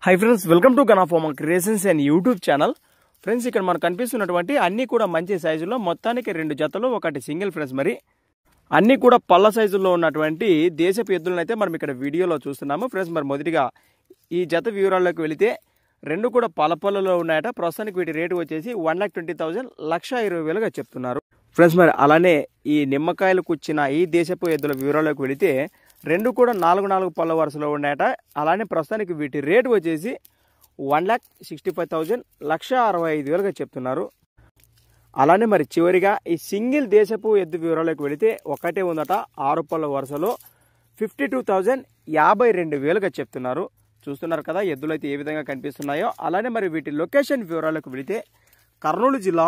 high friends welcome to गनाफार्मा creations and YouTube channel friends ఇక్కడ మనకు కనిపిస్తున్నటువంటి అన్ని కూడా మంచి సైజులో మొత్తానికి రెండు జతలు ఒకటి సింగిల్ ఫ్రెండ్స్ మరి అన్ని కూడా పల్ల సైజుల్లో ఉన్నటువంటి దేశపు ఎద్దులను అయితే మనం ఇక్కడ వీడియోలో చూస్తున్నాము ఫ్రెండ్స్ మరి మొదటిగా ఈ జత వివరాల్లోకి వెళితే రెండు కూడా పల్లపల్లలో ఉన్నాయట ప్రస్తుతానికి వీటి రేటు వచ్చేసి 1,20,000 1,20,000 గా చెప్తున్నారు ఫ్రెండ్స్ మరి అలానే ఈ నిమ్మకాయలు కుచ్చిన ఈ దేశపు ఎద్దుల వివరాల్లోకి వెళితే రెండు కూడా 4 పళ్ళ వరుసలో ఉన్నాయట అలానే ప్రస్తుతానికి వీటి రేటు వచ్చేసి 1,65,000 1,65,000 గా చెప్తున్నారు అలానే మరి చివరిగా ఈ సింగిల్ దేశపు ఎద్దు వివరాల్లోకి వెళితే ఒకటే ఉందట 6 పళ్ళ వరుసలో 52,052 గా చెప్తున్నారు చూస్తున్నారు కదా ఎద్దులు అయితే ఏ విధంగా కనిపిస్తున్నాయో అలానే మరి వీటి లొకేషన్ వివరాలకు వెళితే కర్నూలు జిల్లా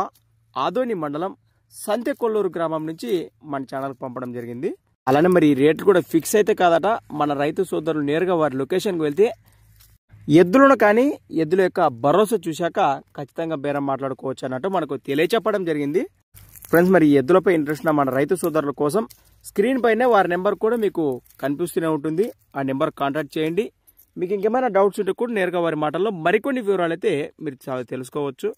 ఆదోని మండలం సంతెకొల్లూరు గ్రామం నుంచి మన ఛానల్కి పంపడం జరిగింది అలానే మరి రేట్లు కూడా ఫిక్స్ అయితే కాదట మన రైతు సోదరులు నేరుగా వారి లొకేషన్కి వెళ్తే ఎద్దులను కానీ ఎద్దుల యొక్క భరోసా చూశాక ఖచ్చితంగా బేరం మాట్లాడుకోవచ్చు అన్నట్టు మనకు తెలియచెప్పడం జరిగింది ఫ్రెండ్స్ మరి ఎద్దులపై ఇంట్రెస్ట్ ఉన్న మన రైతు సోదరుల కోసం స్క్రీన్ పైనే వారి నెంబర్ కూడా మీకు కనిపిస్తూనే ఉంటుంది ఆ నెంబర్ కాంటాక్ట్ చేయండి మీకు ఇంకేమైనా డౌట్స్ ఉంటే కూడా నేరుగా వారి మాటల్లో మరికొన్ని వివరాలు అయితే మీరు చాలా తెలుసుకోవచ్చు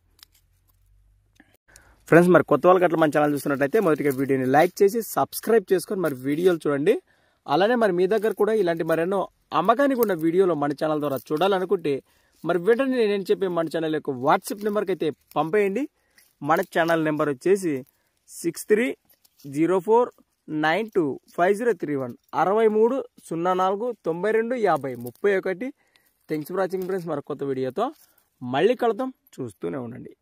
ఫ్రెండ్స్ మరి కొత్త వాళ్ళకి అట్లా మన ఛానల్ చూస్తున్నట్లయితే మొదటిగా వీడియోని లైక్ చేసి సబ్స్క్రైబ్ చేసుకొని మరి వీడియోలు చూడండి అలానే మరి మీ దగ్గర కూడా ఇలాంటి మరెన్నో అమ్మకానికి ఉన్న వీడియోలు మన ఛానల్ ద్వారా చూడాలనుకుంటే మరి వెంటనే నేను చెప్పే మన ఛానల్ యొక్క వాట్సాప్ నెంబర్కి అయితే పంపేయండి మన ఛానల్ నెంబర్ వచ్చేసి 6304925031 6304925031 థ్యాంక్స్ ఫర్ వాచింగ్ ఫ్రెండ్స్ మరి కొత్త వీడియోతో మళ్ళీ కలుద్దాం చూస్తూనే ఉండండి